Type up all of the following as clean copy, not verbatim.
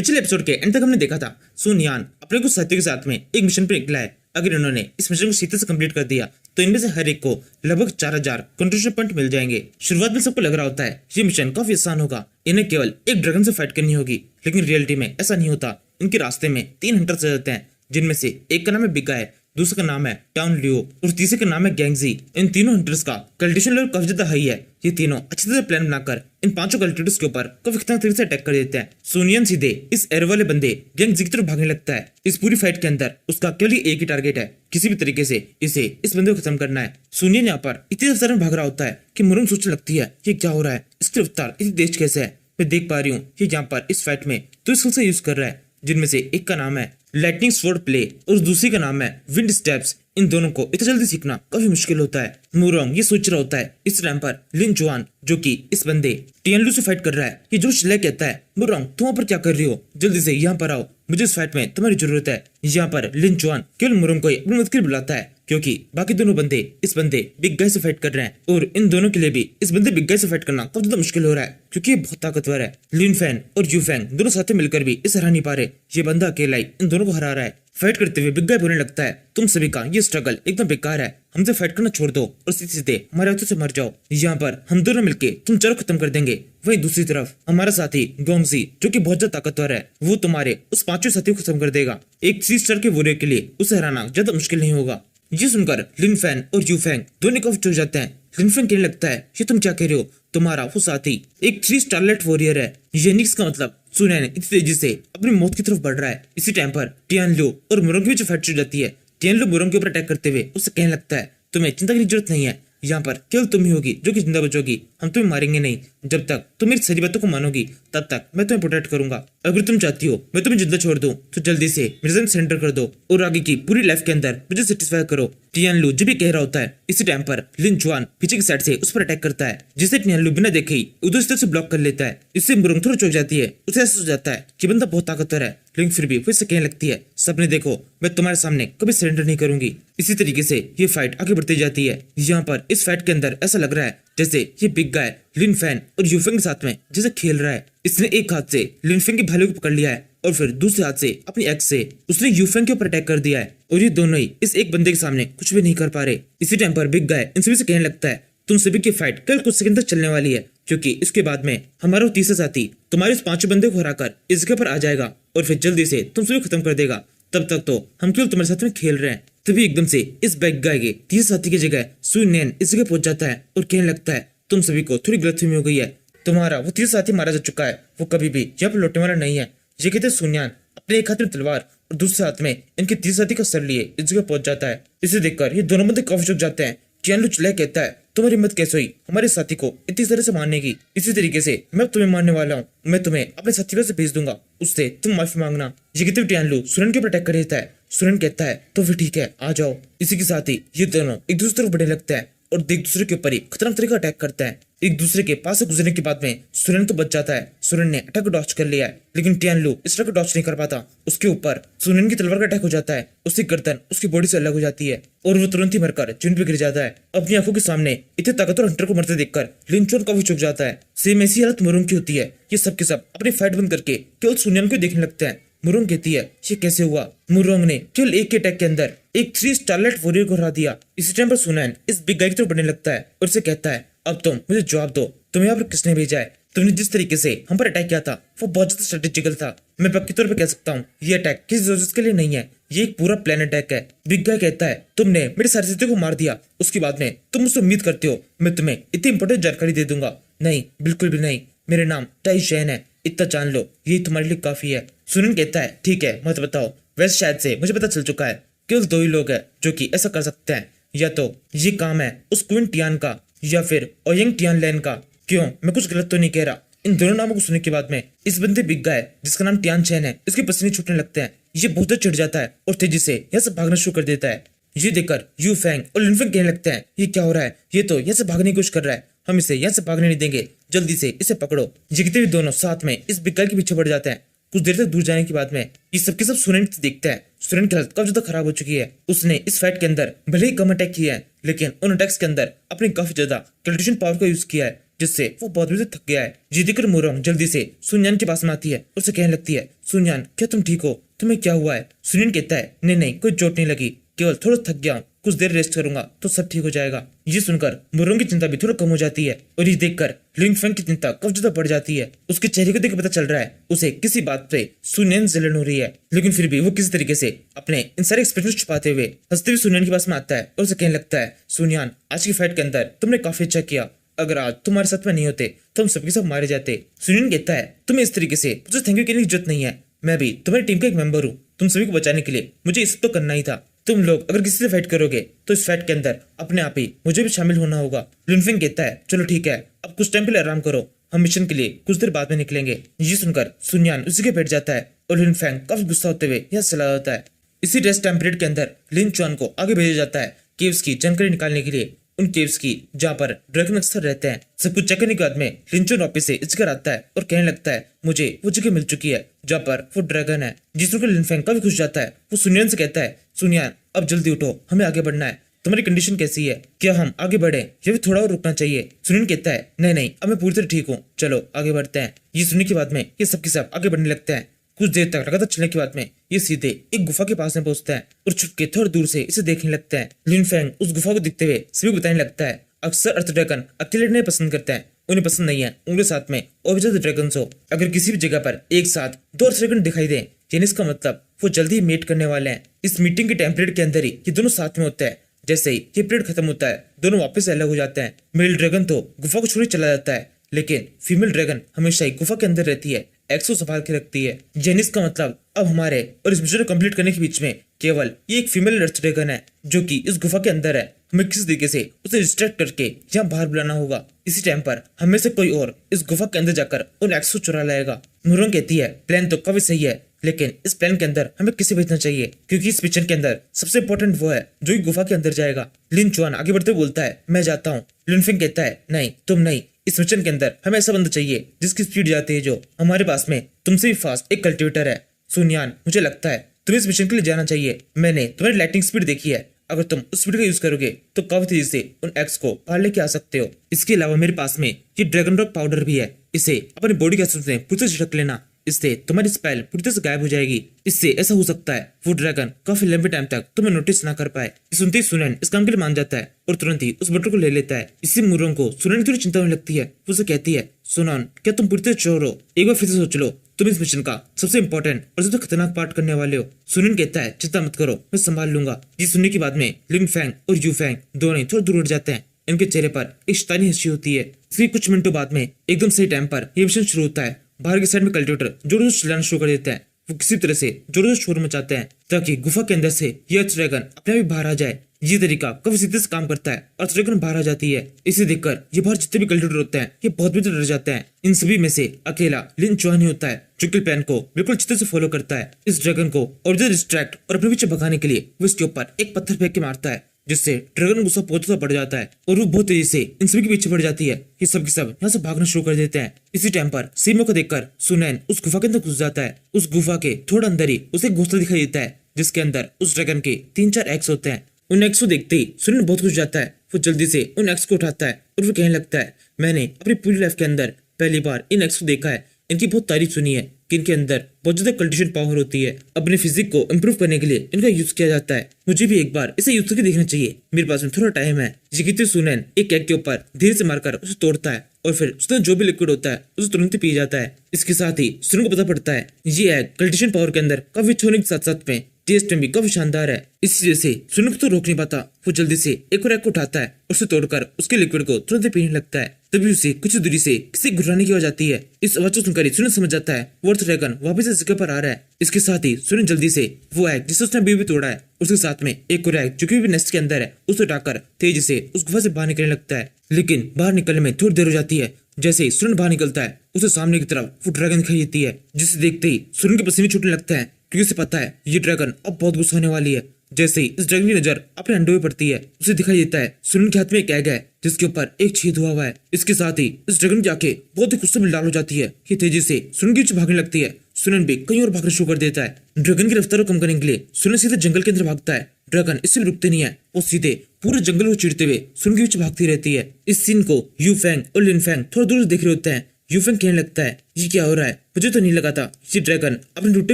पिछले एपिसोड के एंड तक हमने देखा था सुन यान अपने कुछ साथियों के साथ में एक मिशन पर निकला है। अगर इन्होंने इस मिशन को सीधे से कंप्लीट कर दिया तो इनमें से हर एक को लगभग 4000 कंट्रीब्यूशन पॉइंट मिल जाएंगे। शुरुआत में सबको लग रहा होता है ये मिशन काफी आसान होगा, इन्हें केवल एक ड्रैगन से फाइट करनी होगी, लेकिन रियलिटी में ऐसा नहीं होता। इनके रास्ते में 3 हंटर्स आ जाते हैं, जिनमें से एक का नाम है बिगा है, दूसरे का नाम है टाउन लियो और तीसरे का नाम है गैंगजी। इन तीनों हंटर्स का कल्टिवेशन लेवल काफी ज्यादा हाई है। ये तीनों अच्छी तरह प्लान बनाकर इन 5 कल्टिवेटर्स के ऊपर काफी खतरनाक तरीके से अटैक कर देते हैं। सुनियन सीधे इस एरो वाले बंदे गैंगजी की तरफ भागने लगता है। इस पूरी फाइट के अंदर उसका केवल एक ही टारगेट है, किसी भी तरीके से इसे इस बंदे को खत्म करना है। सुनियन यहाँ पर इतनी रफ्तार में भाग रहा होता है कि मुरुंग सोचने लगती है ये क्या हो रहा है, इसकी रफ्तार इतनी तेज कैसे है। मैं देख पा रही हूँ कि यहाँ पर इस फाइट में तो स्किल से यूज कर रहा है, जिनमें से एक का नाम है लाइटनिंग स्वॉर्ड प्ले और दूसरी का नाम है विंड स्टेप्स। इन दोनों को इतना जल्दी सीखना काफी मुश्किल होता है। मुरोंग ये सोच रहा होता है इस टाइम पर लिन जुआन जो कि इस बंदे टियनलू से फाइट कर रहा है, ये जो शिले कहता है मुरोंग तुम वहाँ पर क्या कर रही हो, जल्दी से यहाँ पर आओ, मुझे इस फाइट में तुम्हारी जरूरत है। यहाँ पर लिन जुआन केवल मुरोंग को अपनी मदद के लिए बुलाता है, क्योंकि बाकी दोनों बंदे इस बंदे बिग गाय से फाइट कर रहे हैं और इन दोनों के लिए भी इस बंदे बिग गाय से फाइट करना काफी ज्यादा मुश्किल हो रहा है, क्योंकि ये बहुत ताकतवर है। लिन फैन और यू फैंग दोनों साथ मिलकर भी इसे हरा नहीं पा रहे। ये बंदा अकेला ही इन दोनों को हरा रहा है। फाइट करते हुए बिग गाय बोलने लगता है तुम सभी का ये स्ट्रगल एकदम बेकार है, हमसे फाइट करना छोड़ दो और सीधे सीधे हमारे हाथों से मर जाओ। यहाँ पर हम दोनों मिलके तुम चारों खत्म कर देंगे। वहीं दूसरी तरफ हमारा साथी गोंगजी जो कि बहुत ज्यादा ताकतवर है, वो तुम्हारे उस 5वें साथी को खत्म कर देगा। एक 3 स्टार के वॉरियर के लिए उसे हराना ज्यादा मुश्किल नहीं होगा। ये सुनकर लिन फैन और यू फैंग दोनों काफी चुप जाते हैं। लिन फैंग कहने लगता है ये तुम क्या कह रहे हो, तुम्हारा वो साथी एक 3 स्टारलेट वॉरियर है, येनिक्स का मतलब सुनैन इतनी तेजी से अपनी मौत की तरफ बढ़ रहा है। इसी टाइम पर टियान लो और मुरोंग के बीच फाइट शुरू जाती है। टियान लो मुरोंग के ऊपर अटैक करते हुए उससे कहने लगता है तुम्हें चिंता की जरूरत नहीं है, यहाँ पर केवल तुम ही होगी जो कि जिंदा बचोगी, हम तुम्हें मारेंगे नहीं। जब तक तुम मेरी सारी बातों को मानोगी तब तक मैं तुम्हें प्रोटेक्ट करूंगा। अगर तुम चाहती हो मैं तुम्हें जिंदा छोड़ दूं तो जल्दी से मेरे साथ सरेंडर कर दो और आगे की पूरी लाइफ के अंदर मुझे सेटिस्फाई करो। टियान लू जो भी कह रहा होता है, इसी टाइम पर लिन जुआन पीछे की साइड से उस पर अटैक करता है, जिसे टियान लू बिना देखे ही उधर से ब्लॉक कर लेता है। इससे मुरोंग थोड़ा चौंक जाती है, उसे ऐसा हो जाता है कि बंदा बहुत ताकतवर है, लेकिन फिर भी वो इसे कहने लगती है सबने देखो मैं तुम्हारे सामने कभी सरेंडर नहीं करूंगी। इसी तरीके से ये फाइट आगे बढ़ती जाती है। यहाँ पर इस फाइट के अंदर ऐसा लग रहा है जैसे ये बिग गाय लिन फैन और यूफेंग के साथ में जैसे खेल रहा है। इसने एक हाथ से लिन फैंग की भालू को पकड़ लिया है और फिर दूसरे हाथ से अपनी एक्स से उसने यूफेंग के ऊपर अटैक कर दिया है, और ये दोनों ही इस एक बंदे के सामने कुछ भी नहीं कर पा रहे। इसी टाइम पर बिग गाय इन सभी से कहने लगता है तुम सभी की फाइट कल कुछ सेकंड तक चलने वाली है, क्योंकि इसके बाद में हमारा तीसरा साथी तुम्हारे उस 5 बंदे को हराकर इस जगह पर आ जाएगा और फिर जल्दी से तुम सभी खत्म कर देगा। तब तक तो हम केवल तुम्हारे साथ में खेल रहे हैं। तभी एकदम से इस बिग गाय के तीसरे साथी की जगह सुनैन इस जगह पहुंच जाता है और कहने लगता है तुम सभी को थोड़ी गलतफहमी हो गई है, तुम्हारा वो तीसरा साथी मारा जा चुका है, वो कभी भी यहाँ पर लौटने वाला नहीं है। ये कहते सुनैन अपने एक हाथ में तलवार और दूसरे हाथ में इनके तीसरे साथी का सर लिए इस जगह पहुंच जाता है। इसे देखकर ये दोनों बंदे काफी चुप जाते हैं। टियान लू चिल्लाकर कहता है तुम्हारी हिम्मत कैसे हुई हमारे साथी को इतनी तरह से मारने की, इसी तरीके से मैं तुम्हें मारने वाला हूँ, मैं तुम्हें अपने साथी से भेज दूंगा, उससे तुम माफी मांगना। ये कहते हुए टियान लू सुरन के ऊपर अटैक कर देता है। सुरन कहता है तो फिर ठीक है आ जाओ। इसी के साथ ही ये दोनों एक दूसरे तरफ बढ़ने लगते हैं और एक दूसरे के ऊपर ही खतरनाक तरीके का अटैक करते हैं। एक दूसरे के पास से गुजरने के बाद में सुरन तो बच जाता है, सुरन ने अटैक को डॉच कर लिया है, लेकिन टियान लू इस अटैक को डॉच नहीं कर पाता। उसके ऊपर सुरन की तलवार का अटैक हो जाता है, उसकी गर्दन उसकी बॉडी से अलग हो जाती है और वो तुरंत ही मरकर जमीन पे गिर जाता है। अपनी आंखों के सामने इतने ताकतवर हंटर को मरते देखकर लिन जुआन काफी चुप जाता है। सेम ऐसी हालत मुरोंग की होती है। ये सब के सब अपनी फाइट बंद करके केवल सुनैन को देखने लगते हैं। मुरोंग कहती है ये कैसे हुआ, मुरोंग ने केवल एक के अटैक के अंदर एक 3 स्टारलेट वॉरियर को हरा दिया। इसी टाइम पर सुनैन इस बिग गाय की तरफ बढ़ने लगता है और इसे कहता है अब तुम मुझे जवाब दो, तुम्हें यहाँ पर किसने भेजा है, तुमने जिस तरीके से हम पर अटैक किया था वो बहुत ज्यादा स्ट्रेटेजिकल था। मैं पक्के तौर पर कह सकता हूँ ये अटैक किसी जरूरत के लिए नहीं है, ये एक पूरा प्लान अटैक है। बिग गाय कहता है तुमने मेरे सारे साथियों को मार दिया, उसके बाद में तुम मुझसे उम्मीद करते हो मैं तुम्हें इतनी इंपॉर्टेंट जानकारी दे दूंगा, नहीं बिल्कुल भी नहीं, मेरे नाम टाई शैन है, इतना जान लो यही तुम्हारे लिए काफी है। सुनन कहता है ठीक है मत बताओ, वैसे शायद से मुझे पता चल चुका है केवल 2 ही लोग हैं जो कि ऐसा कर सकते हैं, या तो ये काम है उस क्वीन टियान का या फिर ओयंग टियान लैन का। क्यों मैं कुछ गलत तो नहीं कह रहा। इन दोनों नामों को सुनने के बाद में इस बंदे बिग गाय जिसका नाम टियान चैन है इसके पसीने छूटने लगते हैं। ये बहुत चिढ़ जाता है और तेजी से यहाँ से भागना शुरू कर देता है। ये देखकर यू फैंग और लिन फैंग कहने लगते हैं ये क्या हो रहा है, ये तो यहाँ से भागने की कोशिश कर रहा है, हम इसे यहाँ से भागने नहीं देंगे, जल्दी से इसे पकड़ो। ये कहते हुए दोनों साथ में इस बिग गाय के पीछे बढ़ जाते हैं। कुछ देर तक दूर जाने के बाद में ये सबके सब सुरन देखता है। सुरन की हालत काफी ज्यादा खराब हो चुकी है। उसने इस फाइट के अंदर भले ही कम अटैक किए हैं, लेकिन उन अटैक्स के अंदर अपनी काफी ज्यादा कल्टिवेशन पावर का यूज किया है, जिससे वो बहुत भी थक गया है। ये देखकर मुरोंग जल्दी से सुनयान के पास में आती है और उसे कहने लगती है, सुनयान क्या तुम ठीक हो, तुम्हें क्या हुआ है? सुनयान कहता है, नहीं नहीं कोई चोट नहीं लगी, केवल थोड़ा थक गया हूँ, कुछ देर रेस्ट करूंगा तो सब ठीक हो जाएगा। ये सुनकर मुरोंग की चिंता भी थोड़ा कम हो जाती है और ये देखकर लिंग फेंग की चिंता काफी ज्यादा बढ़ जाती है। उसके चेहरे को देख पता चल रहा है उसे किसी बात पे सुनैन जलन हो रही है, लेकिन फिर भी वो किसी तरीके से अपने इन सारे एक्सप्रेशन छुपाते हुए हंसते हुए सुनैन के पास में आता है और उसे कहने लगता है, सुनयान आज की फाइट के अंदर तुमने काफी अच्छा किया, अगर आज तुम्हारे साथ में नहीं होते तो हम सबके सब मारे जाते। सुनैन कहता है, तुम्हें इस तरीके से मुझे थैंक यू कहने की जरूरत नहीं है, मैं भी तुम्हारी टीम का एक मेंबर हूँ, तुम सभी को बचाने के लिए मुझे इस तो करना ही था। तुम लोग अगर किसी से फाइट करोगे तो इस फाइट के अंदर अपने आप ही मुझे भी शामिल होना होगा। लिनफेंग कहता है, चलो ठीक है, अब कुछ टाइम के लिए आराम करो, हम मिशन के लिए कुछ देर बाद में निकलेंगे। ये सुनकर सुनयान उसी के बैठ जाता है और लिनफेंग काफी गुस्सा होते हुए यहाँ चला जाता है। इसी रेस्ट टाइम पीरियड के अंदर लिन चुआन को आगे भेजा जाता है केव्स की जानकारी निकालने के लिए, उन केव्स की जहाँ पर ड्रैगन अक्सर रहते हैं। सब कुछ चेक करने के बाद में लिन चुआन वापस से इस घर आता है और कहने लगता है, मुझे वो जगह मिल चुकी है जहाँ पर वो ड्रैगन है। जिस सुनकर लिनफेंग काफी खुश जाता है। वो सुनयान से कहता है, सुनयान अब जल्दी उठो, हमें आगे बढ़ना है, तुम्हारी कंडीशन कैसी है, क्या हम आगे बढ़े या फिर थोड़ा और रुकना चाहिए? सुनिन कहता है, नहीं नहीं अब मैं पूरी तरह ठीक हूँ, चलो आगे बढ़ते हैं। ये सुनने के बाद में ये सबके सब आगे बढ़ने लगते हैं। कुछ देर तक लगातार चलने के बाद में ये सीधे एक गुफा के पास में पहुंचता है और छुप के थोड़ी दूर से इसे देखने लगता है। लिनफेंग उस गुफा को देखते हुए सभी बताने लगता है, अक्सर अर्थ ड्रैगन अकेले रहना पसंद करते हैं, उन्हें पसंद नहीं है उनके साथ में और भी ज्यादा ड्रैगन्स हो। अगर किसी भी जगह पर एक साथ दो अर्थ ड्रैगन दिखाई दे यानी इसका मतलब वो जल्दी ही मीट करने वाले हैं। इस मीटिंग के टाइम पीरियड के अंदर ही ये दोनों साथ में होता है। जैसे ही ये पीरियड खत्म होता है दोनों वापस अलग हो जाते हैं। मेल ड्रैगन तो गुफा को छोड़ चला जाता है, लेकिन फीमेल ड्रैगन हमेशा ही गुफा के अंदर रहती है, एक्स को संभाल के रखती है। जेनिस का मतलब अब हमारे और इस मिशन को कंप्लीट करने के बीच में केवल ये एक फीमेल अर्थ ड्रैगन है जो कि इस गुफा के अंदर है। हमें किसी तरीके से उसे डिस्ट्रैक्ट करके यहाँ बाहर बुलाना होगा। इसी टाइम पर हमें से कोई और इस गुफा के अंदर जाकर उन एक्स को चुरा लाएगा। मुरोंग कहती है, प्लान तो काफी सही है, लेकिन इस प्लान के अंदर हमें किसे भेजना चाहिए, क्योंकि इस मिशन के अंदर सबसे इंपॉर्टेंट वो है जो गुफा के अंदर जाएगा। लिन चुआन आगे बढ़ते बोलता है, मैं जाता हूँ। लिनफेंग कहता है, नहीं तुम नहीं, इस मिशन के अंदर हमें ऐसा बंदा चाहिए जिसकी स्पीड जाती है, जो हमारे पास में तुमसे भी फास्ट एक कल्टिवेटर है। सुनयान मुझे लगता है तुम्हें इस मिशन के लिए जाना चाहिए, मैंने तुम्हारी लाइटिंग स्पीड देखी है, अगर तुम उस स्पीड का यूज करोगे तो काफी तेजी से उन एक्स को बाहर लेके आ सकते हो। इसके अलावा मेरे पास में ये ड्रैगन रॉक पाउडर भी है, इसे अपनी बॉडी के एसेंस में पूरी तरह छिड़क लेना, इससे तुम्हारी स्पेल पूरी तरह से गायब हो जाएगी। इससे ऐसा हो सकता है वो ड्रैगन काफी लंबे टाइम तक तुम्हें नोटिस ना कर पाए। सुनते ही सुनैन इस काम के लिए मान जाता है और तुरंत ही उस बटर को ले लेता है। इससे मुरोंग को सुनैन की थोड़ी चिंता होने लगती है। वो उसे कहती है, सुनैन क्या तुम पूरी तरह श्योर हो? एक बार फिर से सोच लो, तुम इस मिशन का सबसे इंपॉर्टेंट और सबसे खतरनाक पार्ट करने वाले हो। सुनैन कहता है, चिंता मत करो, मैं संभाल लूंगा। ये सुनने के बाद में लिन फेंग और यू फेंग दोनों थोड़ा दूर उठ जाते हैं। इनके चेहरे पर एक शैतानी हंसी होती है। इसके कुछ मिनटों बाद में एकदम सही टाइम पर यह मिशन शुरू होता है। बाहर की साइड में कल्टिवेटर जोरों से चिल्लाना शुरू कर देते हैं। वो किसी तरह से जोरों से शोर मचाते हैं ताकि गुफा के अंदर से ये अर्थ ड्रैगन अपने आप बाहर आ जाए। ये तरीका काफी सीधे से काम करता है, अर्थ ड्रैगन बाहर आ जाती है। इसे देखकर ये बाहर जितने भी कल्टिवेटर होते हैं ये बहुत भी डर जाते हैं। इन सभी में से अकेला लिन चुआन ही होता है जो कि प्लान को बिल्कुल अच्छी तरह से फॉलो करता है। इस ड्रैगन को और ज्यादा डिस्ट्रैक्ट और अपने पीछे भगाने के लिए वो इसके ऊपर एक पत्थर फेंक के मारता है, जिससे ड्रैगन गुस्सा बहुत ज्यादा बढ़ जाता है और वो बहुत तेजी से इन सभी के पीछे बढ़ जाती है। ये सब के सब यहाँ से भागना शुरू कर देते हैं। इसी टाइम पर सीमो को देखकर सुनैन उस गुफा के अंदर घुस जाता है। उस गुफा के थोड़ा अंदर ही उसे एक घोंसला दिखाई देता है जिसके अंदर उस ड्रैगन के 3-4 एक्स होते हैं। उन एक्स को देखते ही सुनैन बहुत खुश जाता है। वो जल्दी से उन एक्स को उठाता है और वो कहने लगता है, मैंने अपनी पूरी लाइफ के अंदर पहली बार इन एक्स को देखा है, इनकी बहुत तारीफ सुनी है कि इनके अंदर बहुत ज्यादा कल्टिवेशन पावर होती है। अपने फिजिक को इम्प्रूव करने के लिए इनका यूज किया जाता है। मुझे भी एक बार इसे यूज करके देखना चाहिए, मेरे पास में थोड़ा टाइम है। ये कहते सुनैन एक एग के ऊपर धीरे से मारकर उसे तोड़ता है और फिर उसमें जो भी लिक्विड होता है उसे तुरंत ही पी जाता है। इसके साथ ही सुनैन को पता पड़ता है ये एग कल्टिवेशन पावर के अंदर काफी अच्छे होने के साथ साथ में टेस्ट में भी काफी शानदार है। इस वजह से सुनैन को तो रोक नहीं पाता। वो जल्दी से एक और एग को उठाता है, उसे तोड़कर उसके लिक्विड को तुरंत पीने लगता है। तभी उसे कुछ दूरी से किसी गुर्राने की आवाज आती है। इस आवाज को सुनकर सुनैन समझ जाता है वो अर्थ ड्रैगन वापस इस जगह पर आ रहा है। इसके साथ ही सुनैन जल्दी से वो एग जिसे उसने अभी भी तोड़ा है उसके साथ में एक और एग जो कि नेस्ट के अंदर है उसे उठाकर तेजी से उस गुफा से बाहर निकलने लगता है। लेकिन बाहर निकलने में थोड़ी देर हो जाती है। जैसे ही सुनैन बाहर निकलता है उसे सामने की तरफ वो ड्रैगन दिखाई देती है, जिसे देखते ही सुनैन के पसीने छूटने लगता है क्योंकि उसे पता है ये ड्रैगन अब बहुत गुस्सा होने वाली है। जैसे ही इस ड्रैगन की नजर अपने अंडों में पड़ती है उसे दिखाई देता है सुनैन के हाथ में एक एग है जिसके ऊपर एक छेद हुआ है। इसके साथ ही इस ड्रैगन की आंखें बहुत ही गुस्से में लाल हो जाती है। ये तेजी से सुनैन के पीछे भागने लगती है। सुनैन भी कहीं और भागना शुरू कर देता है। ड्रैगन की रफ्तार को कम करने के लिए सुनैन सीधे जंगल के अंदर भागता है। ड्रैगन इससे भी रुकते नहीं है, वो सीधे पूरे जंगल को चीरते हुए सुन के पीछे भागती रहती है। इस सीन को यू फेंग और लिन फेंग थोड़ा दूर से देख रहे होते हैं। यू फेंग कहने लगता है ये क्या हो रहा है, मुझे तो नहीं लगा था ये ड्रैगन अपने टूटे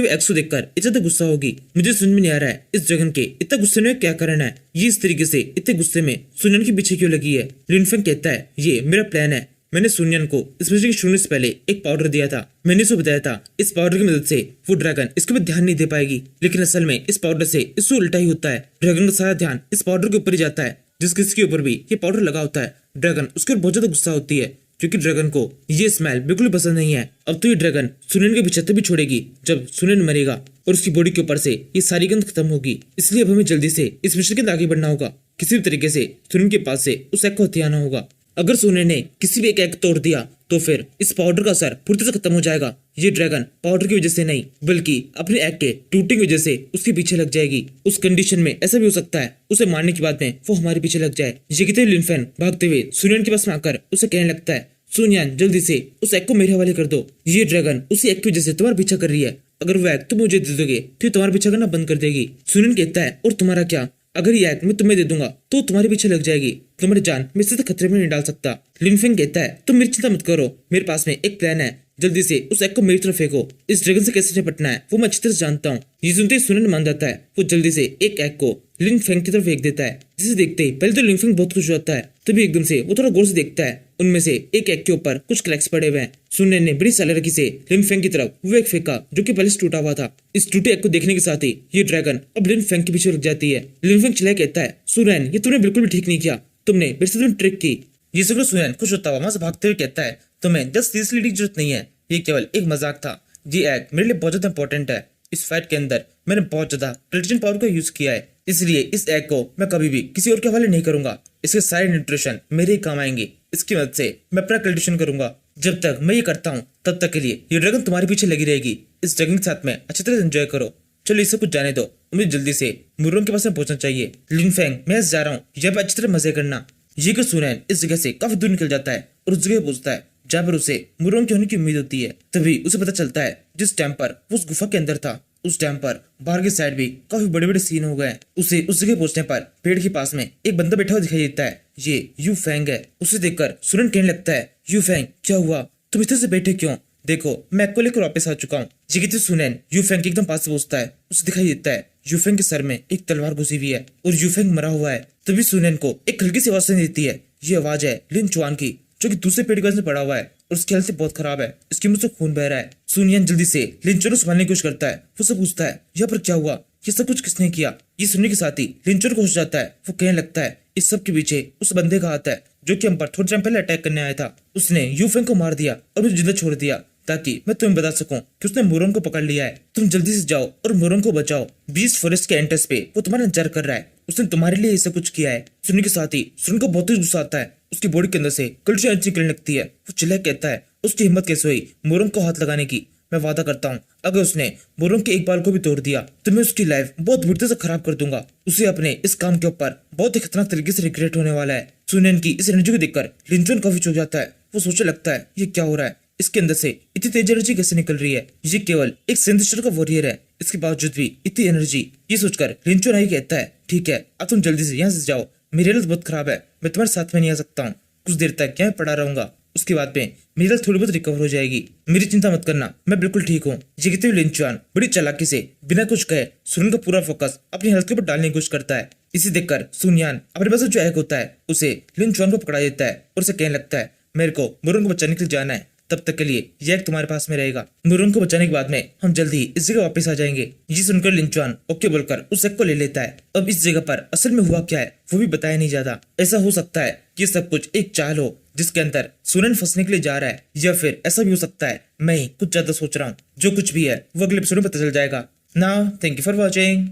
हुए एक्स को देखकर इतना गुस्सा होगी। मुझे समझ में नहीं आ रहा है इस ड्रैगन के इतना गुस्से में क्या कारण है, ये इस तरीके से इतने गुस्से में सुनियन के पीछे क्यों लगी है। लिन फेंग कहता है ये मेरा प्लान है, मैंने सुनियन को इस मिशन के शुरू से पहले एक पाउडर दिया था, मैंने उसे बताया था इस पाउडर की मदद से वो ड्रैगन इसके ऊपर ध्यान नहीं दे पाएगी, लेकिन असल में इस पाउडर से इससे उल्टा ही होता है। ड्रैगन का सारा ध्यान इस पाउडर के ऊपर ही जाता है, जिस किसके ऊपर भी ये पाउडर लगा होता है ड्रैगन उसके ऊपर बहुत ज्यादा गुस्सा होती है, क्योंकि ड्रैगन को ये स्मेल बिल्कुल पसंद नहीं है। अब तो ये ड्रैगन सुनियन के पीछे तभी छोड़ेगी जब सुनियन मरेगा और उसकी बॉडी के ऊपर से ये सारी गंध खत्म होगी। इसलिए अब हमें जल्दी से इस मिशन के अंदर आगे बढ़ना होगा, किसी भी तरीके से सुनियन के पास से उस एग को हथियाना होगा। अगर सुनियन ने किसी भी एक एग तोड़ दिया तो फिर इस पाउडर का असर पूरी तरह से खत्म हो जाएगा। ये ड्रैगन पाउडर की वजह से नहीं बल्कि अपने एग के टूटने की वजह से उसके पीछे लग जाएगी। उस कंडीशन में ऐसा भी हो सकता है उसे मारने के बाद में वो हमारे पीछे लग जाए। ये कहते लिन फेंग भागते हुए सुनियन के पास में आकर उसे कहने लगता है सुनियन जल्दी से उस एग को मेरे हवाले कर दो, ये ड्रैगन उसी एग की वजह से तुम्हारा पीछा कर रही है, अगर वो एग तुम मुझे दे दोगे तो तुम्हारा पीछा करना बंद कर देगी। सुनियन कहता है और तुम्हारा क्या, अगर ये एग मैं तुम्हें दे दूंगा तो तुम्हारे पीछे लग जाएगी, तुम्हारी जान मैं इसे खतरे में नहीं डाल सकता। लिन फेंग कहता है तुम मेरी चिंता मत करो, मेरे पास में एक प्लान है, जल्दी से उस एग को मेरी तरफ फेंको, इस ड्रैगन से कैसे निपटना है वो मैं अच्छी तरह से जानता हूँ। ये सुनते ही सुनियन मान जाता है, वो जल्दी से एक एग को लिन फेंग की तरफ फेंक देता है, जिसे देखते ही पहले तो लिन फेंग बहुत खुश होता है, तभी एकदम से वो थोड़ा गौर से देखता है उनमें से एक एग के ऊपर कुछ क्रैक्स पड़े हुए हैं। सुनियन ने बड़ी चालाकी से लिन फेंग की तरफ वो एग फेंका जो कि पहले से टूटा हुआ था। इस टूटे एग को देखने के साथ ही ये ड्रैगन अब लिन फेंग के पीछे लग जाती है। लिन फेंग चिल्लाकर कहता है सुनियन ये तुमने बिल्कुल भी ठीक नहीं किया, तुमने मेरे साथ ट्रिक की। ये सुनकर सुनियन खुश होता हुआ वहां से भागते हुए कहता है तुम्हें जस्ट सीरियसली की जरूरत नहीं है, ये केवल एक मजाक था, ये एग मेरे लिए बहुत ज्यादा इंपॉर्टेंट है। इस फाइट के अंदर मैंने बहुत ज्यादा प्रेडिक्शन पावर का यूज किया है, इसलिए इस एग को मैं कभी भी किसी और के हवाले नहीं करूंगा, इसके सारे न्यूट्रिशन मेरे ही काम आएंगे, इसकी मदद से मैं अपना कल्टिवेशन करूंगा। जब तक मैं ये करता हूँ तब तक के लिए ये ड्रैगन तुम्हारे पीछे लगी रहेगी, इस ड्रैगन के साथ में अच्छी तरह एंजॉय करो। चलो इससे कुछ जाने दो, मुझे जल्दी से मुर्रों के पास में पहुंचना चाहिए। लिन फेंग मैं जा रहा हूँ, यहाँ पे अच्छी तरह मजे करना। ये कर सुनियन इस जगह से काफी दूर निकल जाता है और उस जगह पहुंचता है जहाँ पर उसे मुर्रों के होने की उम्मीद होती है। तभी उसे पता चलता है जिस टाइम पर वो उस गुफा के अंदर था उस टाइम पर बाहर की साइड भी काफी बड़े बड़े सीन हो गए। उसे उस जगह पहुंचने पर पेड़ के पास में एक बंदा बैठा हुआ दिखाई देता है, ये यू फेंग है। उसे देखकर सुनियन कहने लगता है यू फेंग क्या हुआ, तुम इधर से बैठे क्यों, देखो मैं आपको लेकर वापस आ चुका हूँ। ये कहते सुनियन यू फेंग के एकदम पास से पहुंचता है, उसे दिखाई देता है यू फेंग के सर में एक तलवार घुसी हुई है और यू फेंग मरा हुआ है। तभी सुनियन को एक हल्की सी आवाज सुनाई देती है, ये आवाज है लिन चुआन की जो कि दूसरे पेड़ के पास में पड़ा हुआ है और उसकी हालत बहुत खराब है, इसके मुंह से खून बह रहा है। सुनियन जल्दी से लिन चुआन को संभालने की कोशिश करता है, वो सब पूछता है यहाँ पर क्या हुआ, ये सब कुछ किसने किया। ये सुनने के साथ ही लिन चुआन को होश जाता है, वो कहने लगता है इस सब के पीछे उस बंदे का हाथ है जो कि हम पर थोड़े टाइम पहले अटैक करने आया था, उसने यू फेंग को मार दिया और मुझे जिंदा छोड़ दिया ताकि मैं तुम्हें बता सकूं कि उसने मुरोंग को पकड़ लिया है। तुम जल्दी से जाओ और मुरोंग को बचाओ, बीस्ट फॉरेस्ट के एंट्रेंस पे वो तुम्हारा इंतजार कर रहा है, उसने तुम्हारे लिए ये सब कुछ किया है। सुनने के साथ ही सुनियन को बहुत ही गुस्सा आता है, उसकी बॉडी के अंदर से कल्चर एनर्जी निकलने लगती है। वो चिल्ला कहता है उसकी हिम्मत कैसे हुई मुरोंग को हाथ लगाने की, मैं वादा करता हूँ अगर उसने मुरोंग के एक बाल को भी तोड़ दिया तो मैं उसकी लाइफ बहुत बुरी तरह से खराब कर दूंगा, उसे अपने इस काम के ऊपर बहुत ही खतरनाक तरीके से रिग्रेट होने वाला है। सुनियन की इस एनर्जी को देखकर लिन चुआन काफी चौंक जाता है, वो सोचने लगता है ये क्या हो रहा है, इसके अंदर से इतनी तेज एनर्जी कैसे निकल रही है, ये केवल एक सिंथेस्टर का वॉरियर है, इसके बावजूद भी इतनी एनर्जी। ये सोचकर लिन चुआन कहता है ठीक है अब तुम जल्दी से यहाँ से जाओ, मेरी हालत बहुत खराब है, मैं तुम्हारे साथ में नहीं आ सकता हूँ, कुछ देर तक यहाँ पड़ा रहूंगा, उसके बाद में मेरी हालत थोड़ी बहुत रिकवर हो जाएगी, मेरी चिंता मत करना मैं बिल्कुल ठीक हूँ। ये कहते हुए लिन चुआन बड़ी चालाकी से बिना कुछ कहे सुनियन का पूरा फोकस अपनी हेल्थ के ऊपर डालने की कोशिश करता है। इसे देखकर सुनियन अपने पास जो एग होता है उसे लिन चुआन को पकड़ा देता है और उसे कहने लगता है मेरे को मुरोंग को बचाने के लिए जाना है, तब तक के लिए ये एग तुम्हारे पास में रहेगा, मुरोंग को बचाने के बाद में हम जल्दी इस जगह वापस आ जाएंगे। ये सुनकर लिन चुआन ओके बोलकर उस एग को ले लेता है। अब इस जगह पर असल में हुआ क्या है वो भी बताया नहीं जाता, ऐसा हो सकता है कि सब कुछ एक चाल हो जिसके अंदर सुनियन फंसने के लिए जा रहा है, या फिर ऐसा भी हो सकता है मैं ही कुछ ज्यादा सोच रहा हूँ। जो कुछ भी है वो अगले एपिसोड में पता चल जाएगा। Now thank you for watching.